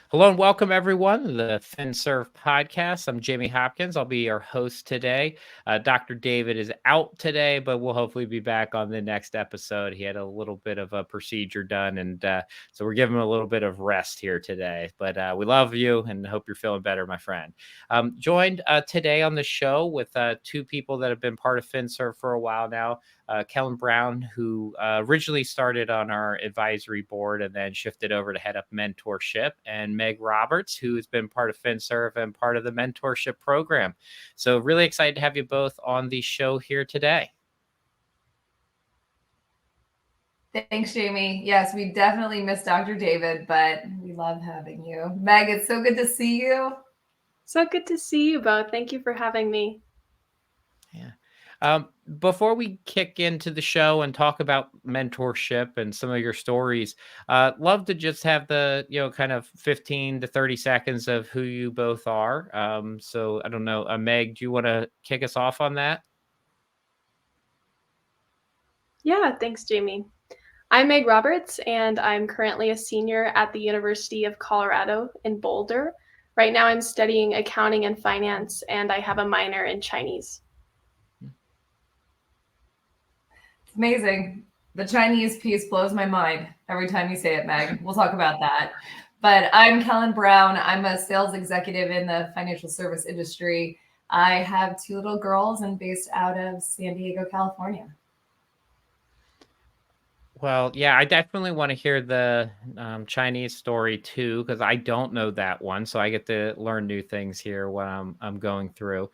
Hello and welcome everyone to the FinServ podcast. I'm Jamie Hopkins. I'll be your host today. Dr. David is out today, but we'll hopefully be back on the next episode. He had a little bit of a procedure done, and so we're giving him a little bit of rest here today. But we love you and hope you're feeling better, my friend. Joined today on the show with two people that have been part of FinServ for a while now. Kellan Brown, who originally started on our advisory board and then shifted over to head up mentorship, and Meg Roberts, who has been part of FinServ and part of the mentorship program. So really excited to have you both on the show here today. Thanks, Jamie. Yes, we definitely miss Dr. David, but we love having you. Meg, it's so good to see you. So good to see you both. Thank you for having me. Yeah. Before we kick into the show and talk about mentorship and some of your stories, love to just have the, kind of 15 to 30 seconds of who you both are. So I don't know, Meg, do you want to kick us off on that? Yeah, thanks, Jamie. I'm Meg Roberts, and I'm currently a senior at the University of Colorado in Boulder. Right now I'm studying accounting and finance, and I have a minor in Chinese. It's amazing. The Chinese piece blows my mind every time you say it, Meg. We'll talk about that. But I'm Kellan Brown. I'm a sales executive in the financial service industry. I have two little girls and based out of San Diego, California. Well, yeah, I definitely want to hear the Chinese story too, because I don't know that one, so I get to learn new things here when I'm going through.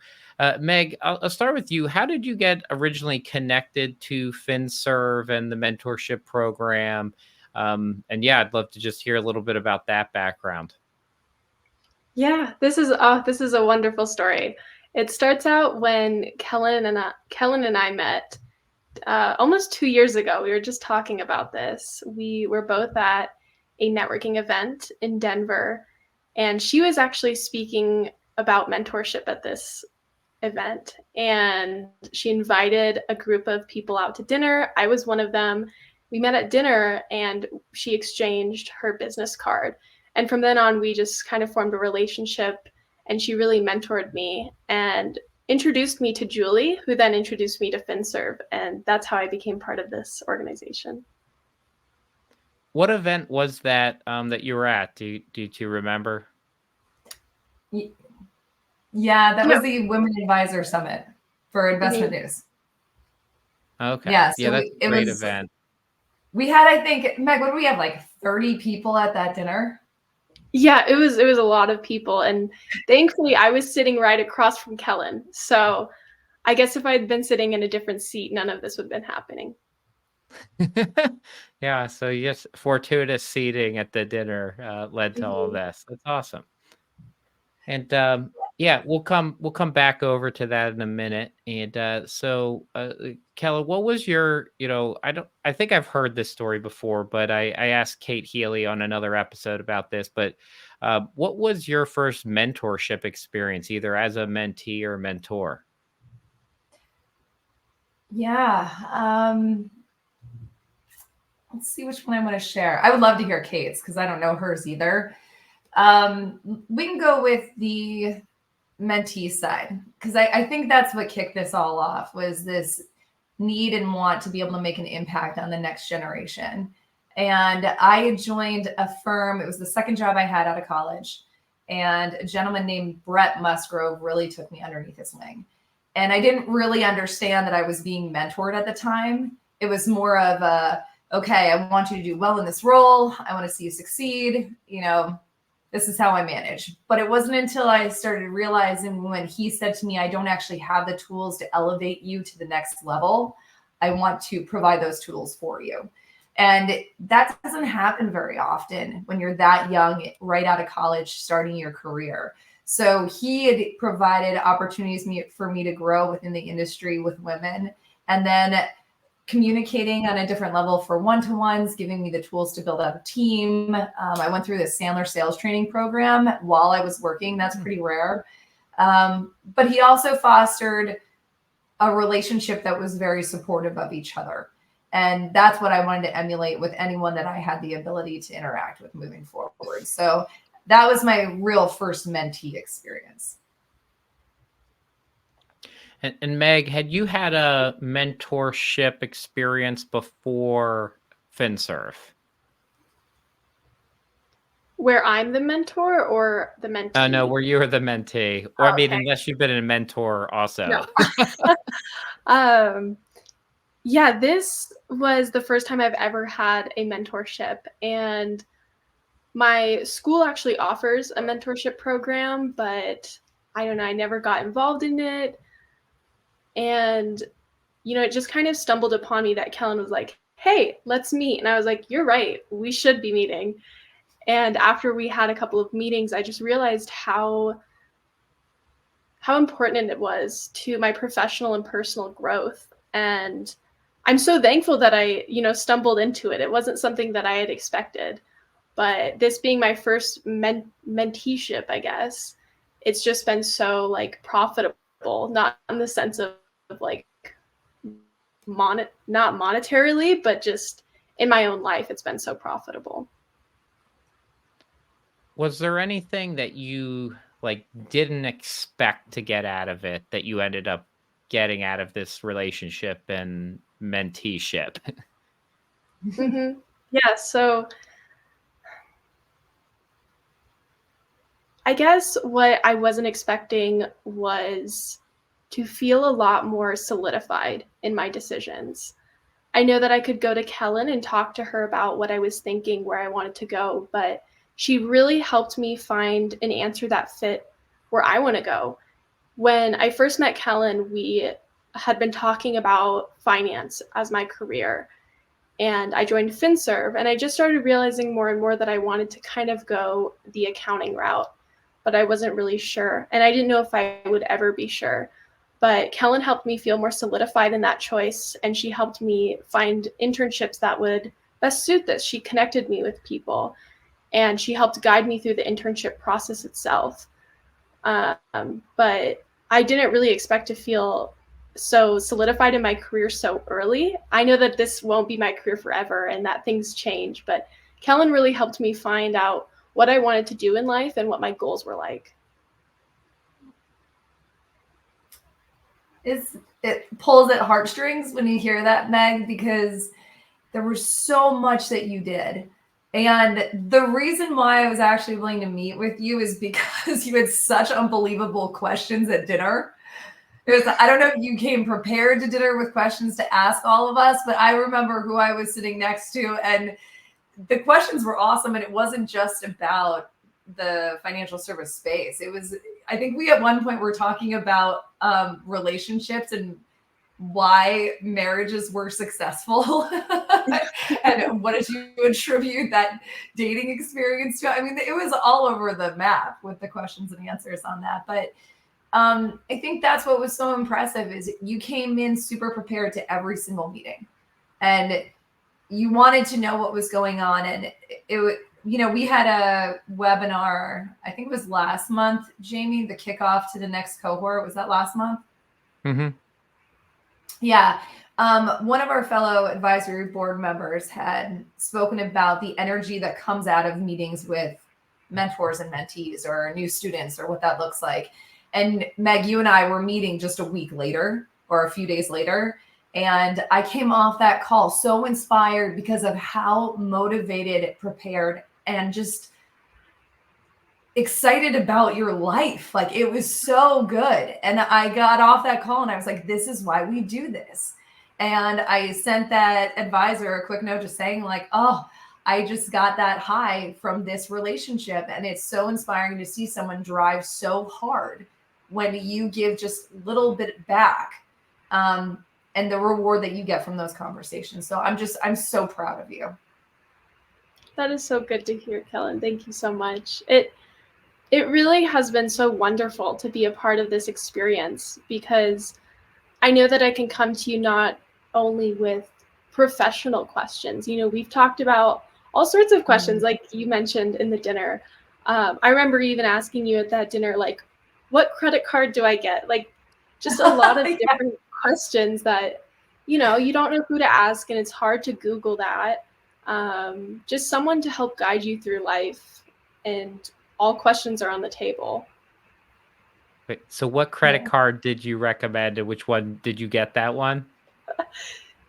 Meg, I'll start with you. How did you get originally connected to FinServ and the mentorship program? And yeah, I'd love to just hear a little bit about that background. Yeah, this is a wonderful story. It starts out when Kellan and I met almost 2 years ago. We were just talking about this. We were both at a networking event in Denver, and she was actually speaking about mentorship at this event, and she invited a group of people out to dinner. I was one of them. We met at dinner, and she exchanged her business card. And from then on, we just kind of formed a relationship, and she really mentored me and introduced me to Julie, who then introduced me to FinServ, and that's how I became part of this organization. What event was that that you were at? Do you remember? Yeah, that was the Women Advisor Summit for Investment News. Okay. Yeah, so that's a great event. We had, I think, Meg, what do we have, like 30 people at that dinner? Yeah, it was a lot of people, and thankfully I was sitting right across from Kellan. So I guess if I'd been sitting in a different seat, none of this would have been happening. Yeah, so yes, fortuitous seating at the dinner led to all this. That's awesome. And yeah, we'll come back over to that in a minute. And so Kelly, what was your, I think I've heard this story before, but I asked Kate Healy on another episode about this, but what was your first mentorship experience, either as a mentee or mentor? Yeah. Let's see which one I want to share. I would love to hear Kate's because I don't know hers either. We can go with the mentee side because I think that's what kicked this all off, was this need and want to be able to make an impact on the next generation. And I had joined a firm. It was the second job I had out of college. And a gentleman named Brett Musgrove really took me underneath his wing. And I didn't really understand that I was being mentored at the time. It was more of a, okay, I want you to do well in this role. I want to see you succeed. This is how I manage. But it wasn't until I started realizing when he said to me, I don't actually have the tools to elevate you to the next level. I want to provide those tools for you. And that doesn't happen very often when you're that young, right out of college, starting your career. So he had provided opportunities for me to grow within the industry with women, and then communicating on a different level for one-to-ones, giving me the tools to build out a team. I went through the Sandler sales training program while I was working. That's pretty rare. But he also fostered a relationship that was very supportive of each other. And that's what I wanted to emulate with anyone that I had the ability to interact with moving forward. So that was my real first mentee experience. And Meg, had you had a mentorship experience before FinServ? Where I'm the mentor or the mentee? No, where you were the mentee. Or I mean, Okay. unless you've been a mentor also. No. Yeah, this was the first time I've ever had a mentorship. And my school actually offers a mentorship program, but I don't know, I never got involved in it. And, it just kind of stumbled upon me that Kellan was like, hey, let's meet. And I was like, you're right, we should be meeting. And after we had a couple of meetings, I just realized how important it was to my professional and personal growth. And I'm so thankful that I, stumbled into it. It wasn't something that I had expected, but this being my first menteeship, I guess, it's just been so like profitable, not in the sense of like not monetarily, but just in my own life, it's been so profitable. Was there anything that you like didn't expect to get out of it that you ended up getting out of this relationship and menteeship? Mm-hmm. Yeah, so I guess what I wasn't expecting was to feel a lot more solidified in my decisions. I know that I could go to Kellan and talk to her about what I was thinking, where I wanted to go, but she really helped me find an answer that fit where I want to go. When I first met Kellan, we had been talking about finance as my career, and I joined FinServ, and I just started realizing more and more that I wanted to kind of go the accounting route, but I wasn't really sure, and I didn't know if I would ever be sure. But Kellan helped me feel more solidified in that choice, and she helped me find internships that would best suit this. She connected me with people, and she helped guide me through the internship process itself. But I didn't really expect to feel so solidified in my career so early. I know that this won't be my career forever and that things change, but Kellan really helped me find out what I wanted to do in life and what my goals were like. It pulls at heartstrings when you hear that, Meg, because there was so much that you did. And the reason why I was actually willing to meet with you is because you had such unbelievable questions at dinner. I don't know if you came prepared to dinner with questions to ask all of us, but I remember who I was sitting next to, and the questions were awesome. And it wasn't just about the financial service space. It was, I think we at one point were talking about relationships and why marriages were successful and what did you attribute that dating experience to? I mean, it was all over the map with the questions and answers on that. But I think that's what was so impressive is you came in super prepared to every single meeting and you wanted to know what was going on. And it we had a webinar, I think it was last month, Jamie, the kickoff to the next cohort. Was that last month? Mm-hmm. Yeah. One of our fellow advisory board members had spoken about the energy that comes out of meetings with mentors and mentees or new students or what that looks like. And Meg, you and I were meeting just a week later or a few days later. And I came off that call so inspired because of how motivated, prepared, and just excited about your life. Like it was so good. And I got off that call and I was like, this is why we do this. And I sent that advisor a quick note just saying like, oh, I just got that high from this relationship. And it's so inspiring to see someone drive so hard when you give just a little bit back. And the reward that you get from those conversations. So I'm so proud of you. That is so good to hear, Kellan. Thank you so much. It really has been so wonderful to be a part of this experience because I know that I can come to you not only with professional questions. We've talked about all sorts of questions, like you mentioned in the dinner. I remember even asking you at that dinner, like, what credit card do I get? Like, just a lot of different questions that, you don't know who to ask, and it's hard to Google that. Just someone to help guide you through life and all questions are on the table. Wait, so what credit card did you recommend, and which one did you get that one?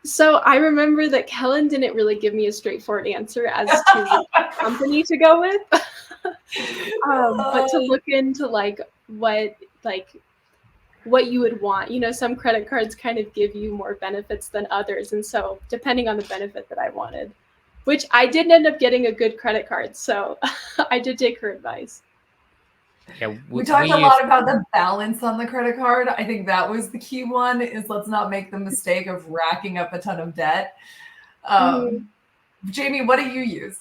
So I remember that Kellan didn't really give me a straightforward answer as to what company to go with, but to look into what you would want. You know, some credit cards kind of give you more benefits than others, and so depending on the benefit that I wanted, which I did end up getting a good credit card, so I did take her advice. Yeah, we talked a lot about the balance on the credit card. I think that was the key one, is let's not make the mistake of racking up a ton of debt. Jamie, what do you use?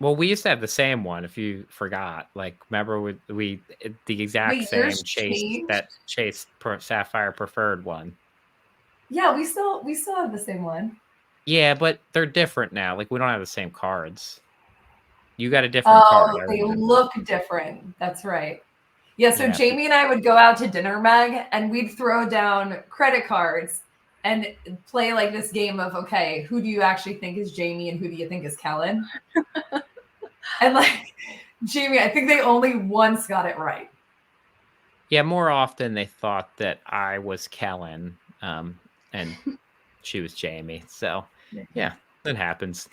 Well, we used to have the same one. If you forgot, like, remember the exact same Chase Sapphire Preferred one. Yeah, we still have the same one. Yeah, but they're different now. Like, we don't have the same cards. You got a different card. They look different. That's right. Yeah, so Jamie and I would go out to dinner, Meg, and we'd throw down credit cards and play like this game of, okay, who do you actually think is Jamie and who do you think is Kellan? And like, Jamie, I think they only once got it right. Yeah, more often they thought that I was Kellan, and she was Jamie. So yeah, it happens.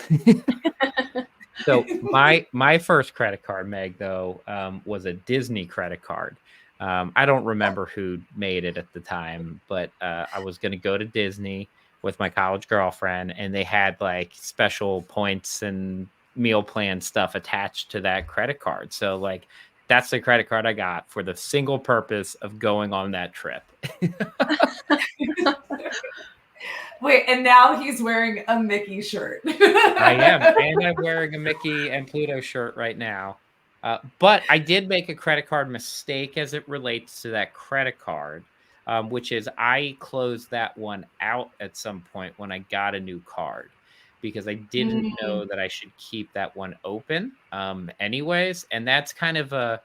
So my first credit card, Meg, though, was a Disney credit card. I don't remember who made it at the time, but I was going to go to Disney with my college girlfriend, and they had like special points and meal plan stuff attached to that credit card. So like, that's the credit card I got for the single purpose of going on that trip. Wait, and now he's wearing a Mickey shirt. I am, and I'm wearing a Mickey and Pluto shirt right now. But I did make a credit card mistake as it relates to that credit card, which is I closed that one out at some point when I got a new card, because I didn't know that I should keep that one open anyways. And that's kind of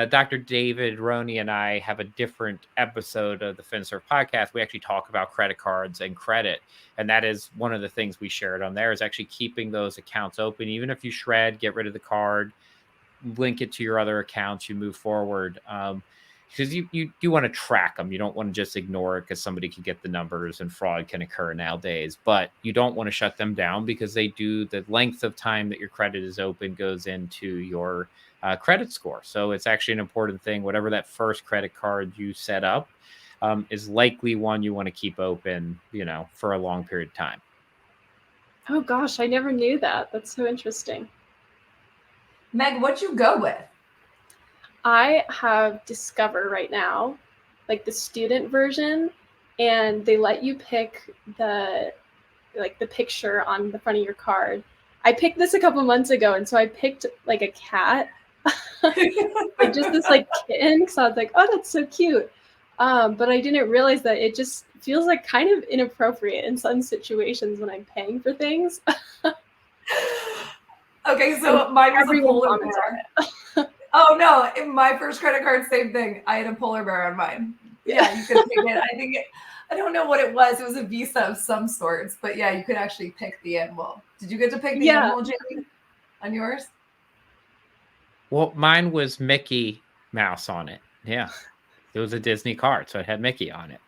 Dr. David Roney and I have a different episode of the FinServ's podcast. We actually talk about credit cards and credit. And that is one of the things we shared on there, is actually keeping those accounts open. Even if you shred, get rid of the card, link it to your other accounts, you move forward. Because you want to track them. You don't want to just ignore it because somebody can get the numbers and fraud can occur nowadays. But you don't want to shut them down, because the length of time that your credit is open goes into your credit score. So it's actually an important thing. Whatever that first credit card you set up is likely one you want to keep open, for a long period of time. Oh gosh, I never knew that. That's so interesting. Meg, what'd you go with? I have Discover right now, like the student version, and they let you pick the picture on the front of your card. I picked this a couple months ago, and so I picked like a cat, like just this like kitten, because I was like, oh, that's so cute. But I didn't realize that it just feels like kind of inappropriate in some situations when I'm paying for things. Okay, so mine was a polar bear. Oh no, in my first credit card, same thing. I had a polar bear on mine. Yeah, you could pick it. I don't know what it was. It was a Visa of some sorts, but yeah, you could actually pick the animal. Did you get to pick the animal, Jamie, on yours? Well, mine was Mickey Mouse on it. Yeah. It was a Disney card, so it had Mickey on it.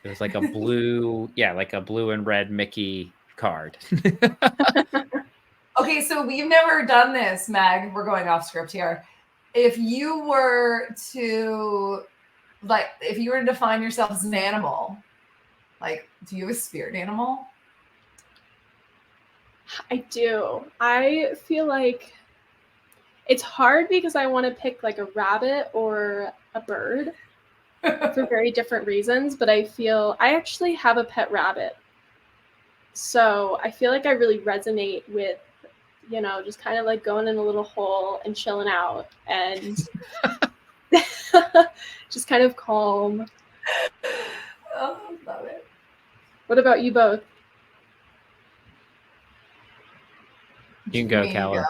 It was like a blue, like a blue and red Mickey card. Okay, so we've never done this, Meg. We're going off script here. If you were to define yourself as an animal, like, do you have a spirit animal? I do. I feel like it's hard because I want to pick like a rabbit or a bird for very different reasons, but I actually have a pet rabbit. So I feel like I really resonate with, just kind of like going in a little hole and chilling out and just kind of calm. Oh, love it. What about you both? You can go, Kellan.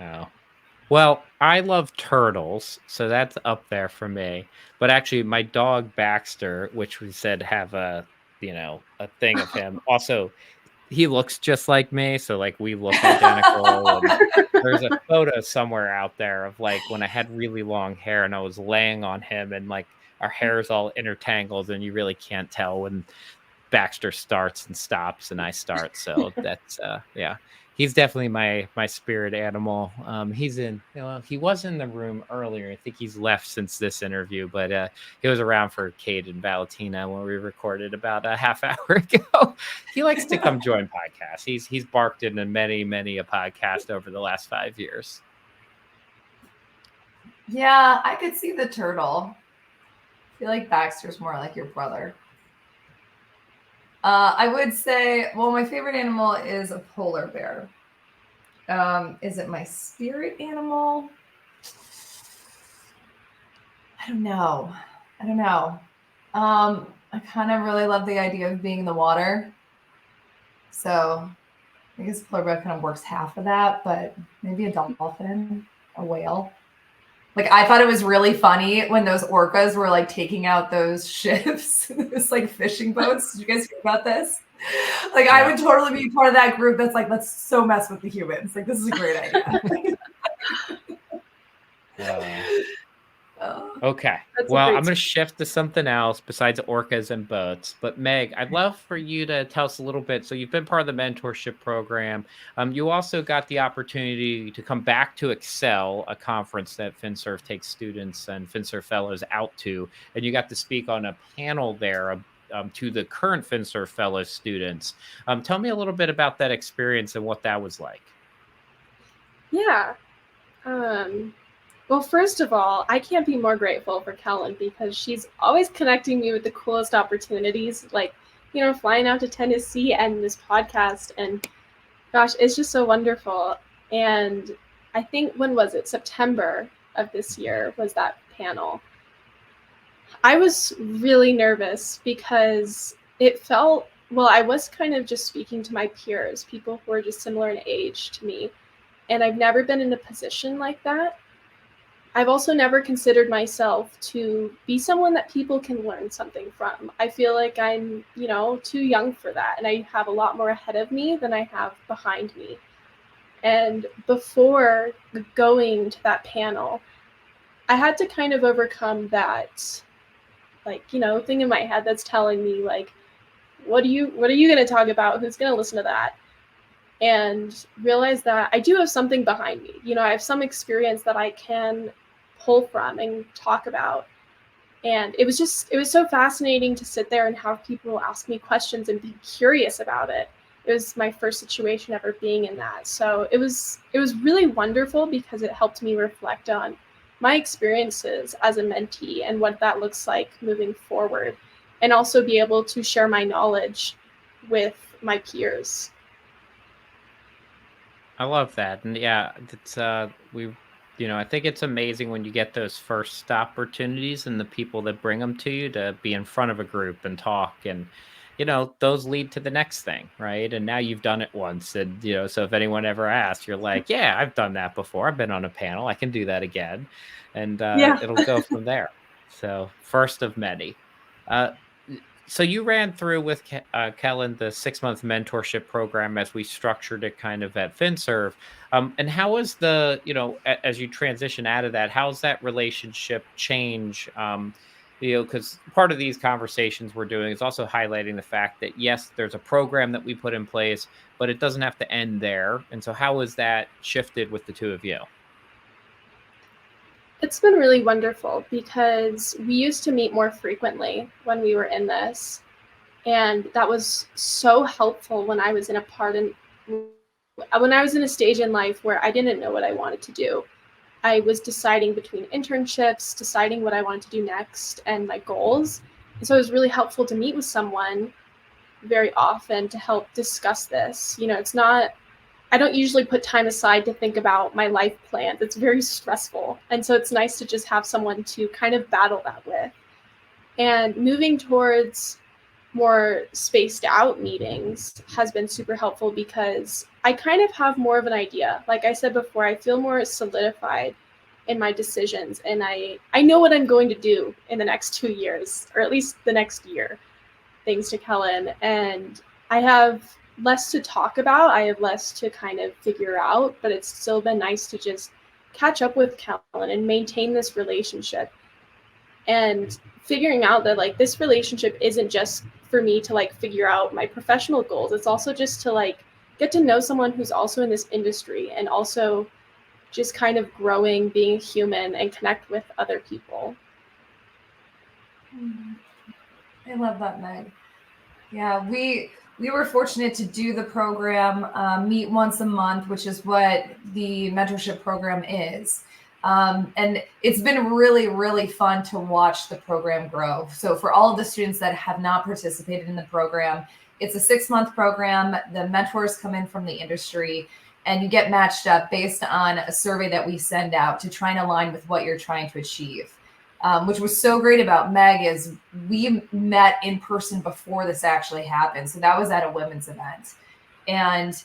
Oh. Well, I love turtles, so that's up there for me. But actually, my dog Baxter, which we said have a thing of him, also he looks just like me, so, like, we look identical, and there's a photo somewhere out there of, like, when I had really long hair and I was laying on him and, like, our hair is all intertangled and you really can't tell when Baxter starts and stops and I start, so that's, yeah. He's definitely my spirit animal. He's in he was in the room earlier. I think he's left since this interview, but, he was around for Kate and Valentina when we recorded about a half hour ago. He likes to come join podcasts. He's barked into many a podcast over the last 5 years. Yeah, I could see the turtle. I feel like Baxter's more like your brother. I would say, well, my favorite animal is a polar bear. Is it my spirit animal? I don't know. I kind of really love the idea of being in the water. So I guess polar bear kind of works half of that, but maybe a dolphin, a whale. Like, I thought it was really funny when those orcas were like taking out those ships, those like fishing boats. Did you guys hear about this? Like, I would totally be part of that group that's like, let's so mess with the humans. Like, this is a great idea. Okay. Well, I'm going to shift to something else besides orcas and boats. But Meg, I'd love for you to tell us a little bit. So you've been part of the mentorship program. You also got the opportunity to come back to Excel, a conference that FinServ takes students and FinServ fellows out to, and you got to speak on a panel there to the current FinServ fellow students. Tell me a little bit about that experience and what that was like. Yeah. Well, first of all, I can't be more grateful for Kellan because she's always connecting me with the coolest opportunities, like, flying out to Tennessee and this podcast. And gosh, it's just so wonderful. And I think, when was it? September of this year was that panel. I was really nervous because it felt, well, I was kind of just speaking to my peers, people who are just similar in age to me. And I've never been in a position like that. I've also never considered myself to be someone that people can learn something from. I feel like I'm, too young for that. And I have a lot more ahead of me than I have behind me. And before going to that panel, I had to kind of overcome that, thing in my head that's telling me, like, what are you going to talk about? Who's going to listen to that? And realize that I do have something behind me. I have some experience that I can pull from and talk about. And it was so fascinating to sit there and have people ask me questions and be curious about it. It was my first situation ever being in that. So it was really wonderful because it helped me reflect on my experiences as a mentee and what that looks like moving forward, and also be able to share my knowledge with my peers. I love that. And yeah, it's I think it's amazing when you get those first opportunities and the people that bring them to you to be in front of a group and talk, and those lead to the next thing, right? And now you've done it once, and so if anyone ever asks, you're like, yeah, I've done that before. I've been on a panel. I can do that again, and it'll go from there. So first of many. So you ran through with Kellan the 6-month mentorship program as we structured it kind of at FinServ. And how is as you transition out of that, how's that relationship change? Because part of these conversations we're doing is also highlighting the fact that, yes, there's a program that we put in place, but it doesn't have to end there. And so how has that shifted with the two of you? It's been really wonderful because we used to meet more frequently when we were in this. And that was so helpful when I was in a stage in life where I didn't know what I wanted to do. I was deciding between internships, deciding what I wanted to do next, and my goals. And so it was really helpful to meet with someone very often to help discuss this. I don't usually put time aside to think about my life plans. It's very stressful. And so it's nice to just have someone to kind of battle that with. And moving towards more spaced out meetings has been super helpful because I kind of have more of an idea. Like I said before, I feel more solidified in my decisions, and I know what I'm going to do in the next 2 years, or at least the next year, thanks to Kellan. And I have less to talk about. I have less to kind of figure out, but it's still been nice to just catch up with Kellan and maintain this relationship. And figuring out that like this relationship isn't just for me to like figure out my professional goals. It's also just to like get to know someone who's also in this industry and also just kind of growing, being human, and connect with other people. I love that, Meg. Yeah, we were fortunate to do the program, meet once a month, which is what the mentorship program is. And it's been really, really fun to watch the program grow. So for all of the students that have not participated in the program, it's a 6-month program. The mentors come in from the industry and you get matched up based on a survey that we send out to try and align with what you're trying to achieve. Which was so great about Meg is we met in person before this actually happened. So that was at a women's event. And,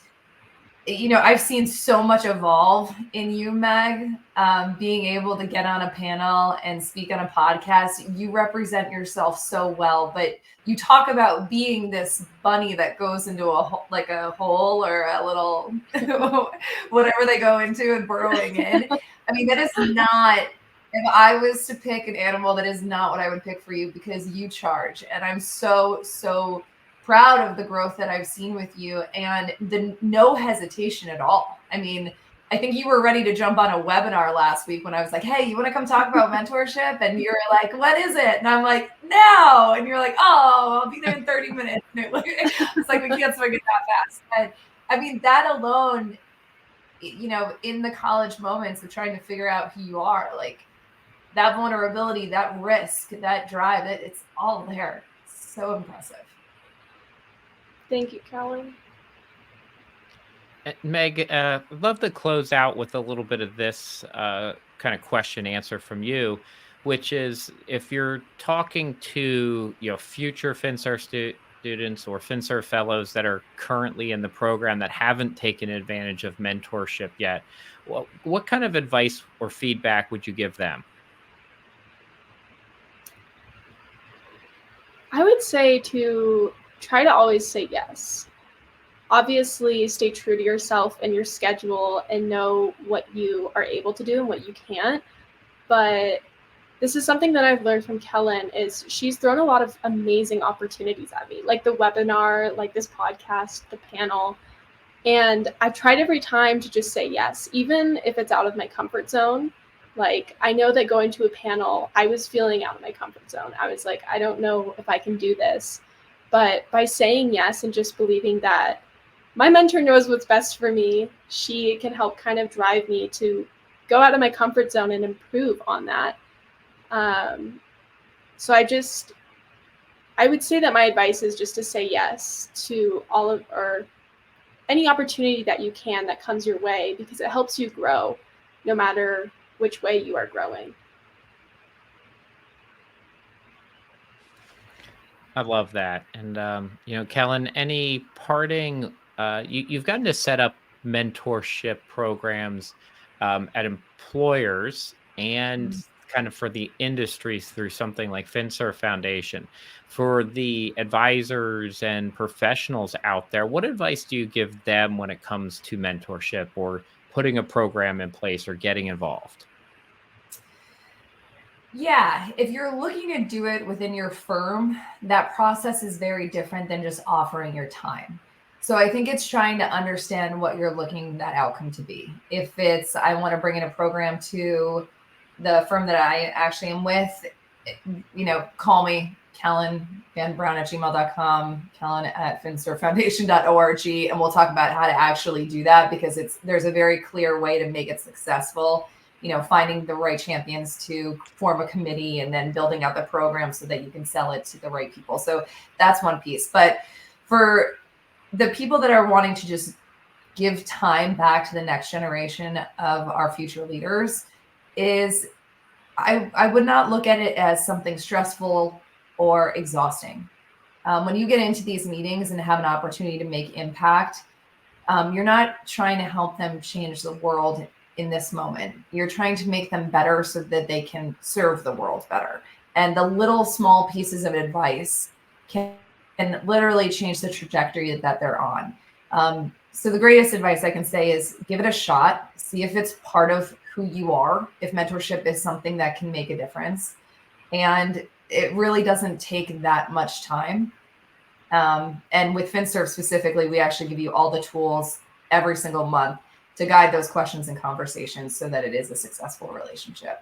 you know, I've seen so much evolve in you, Meg, being able to get on a panel and speak on a podcast. You represent yourself so well, but you talk about being this bunny that goes into a hole or a little, whatever they go into and burrowing in. I mean, that is not... If I was to pick an animal, that is not what I would pick for you because you charge. And I'm so, so proud of the growth that I've seen with you and the no hesitation at all. I mean, I think you were ready to jump on a webinar last week when I was like, hey, you want to come talk about mentorship? And you're like, what is it? And I'm like, no. And you're like, oh, I'll be there in 30 minutes. It's like, we can't swing it that fast. And I mean, that alone, you know, in the college moments of trying to figure out who you are, like, that vulnerability, that risk, that drive, it's all there. It's so impressive. Thank you, Kellan. Meg, I'd love to close out with a little bit of this kind of question answer from you, which is if you're talking to future FinServ students or FinServ fellows that are currently in the program that haven't taken advantage of mentorship yet, what kind of advice or feedback would you give them? I would say to try to always say yes. Obviously, stay true to yourself and your schedule and know what you are able to do and what you can't. But this is something that I've learned from Kellan is she's thrown a lot of amazing opportunities at me, like the webinar, like this podcast, the panel. And I've tried every time to just say yes, even if it's out of my comfort zone. Like, I know that going to a panel, I was feeling out of my comfort zone. I was like, I don't know if I can do this. But by saying yes and just believing that my mentor knows what's best for me, she can help kind of drive me to go out of my comfort zone and improve on that. So I would say that my advice is just to say yes to all of, or any opportunity that you can that comes your way, because it helps you grow no matter which way you are growing. I love that. And, Kellan, any parting, you've gotten to set up mentorship programs at employers and kind of for the industries through something like FinServ Foundation. For the advisors and professionals out there, what advice do you give them when it comes to mentorship or putting a program in place or getting involved? Yeah, if you're looking to do it within your firm, that process is very different than just offering your time. So I think it's trying to understand what you're looking that outcome to be. If it's, I want to bring in a program to the firm that I actually am with, call me, Kellan, vanbrown@gmail.com, Kellan@finservfoundation.org, and we'll talk about how to actually do that because there's a very clear way to make it successful. Finding the right champions to form a committee and then building out the program so that you can sell it to the right people. So that's one piece. But for the people that are wanting to just give time back to the next generation of our future leaders is I would not look at it as something stressful or exhausting. When you get into these meetings and have an opportunity to make impact, you're not trying to help them change the world in this moment. You're trying to make them better so that they can serve the world better. And the little small pieces of advice can can literally change the trajectory that they're on. So the greatest advice I can say is give it a shot, see if it's part of who you are, if mentorship is something that can make a difference. And it really doesn't take that much time. And with FinServ specifically, we actually give you all the tools every single month to guide those questions and conversations so that it is a successful relationship.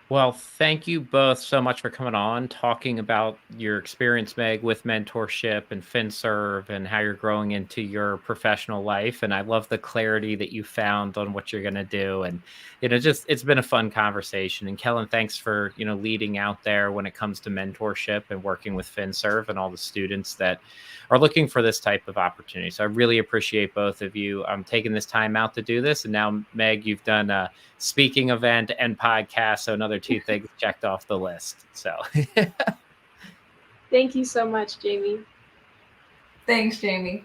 Well, thank you both so much for coming on, talking about your experience, Meg, with mentorship and FinServ and how you're growing into your professional life. And I love the clarity that you found on what you're going to do. And, just it's been a fun conversation. And Kellan, thanks for, leading out there when it comes to mentorship and working with FinServ and all the students that are looking for this type of opportunity. So I really appreciate both of you taking this time out to do this. And now, Meg, you've done a speaking event and podcast. So another 2 things checked off the list. So Thank you so much, Jamie. Thanks, Jamie.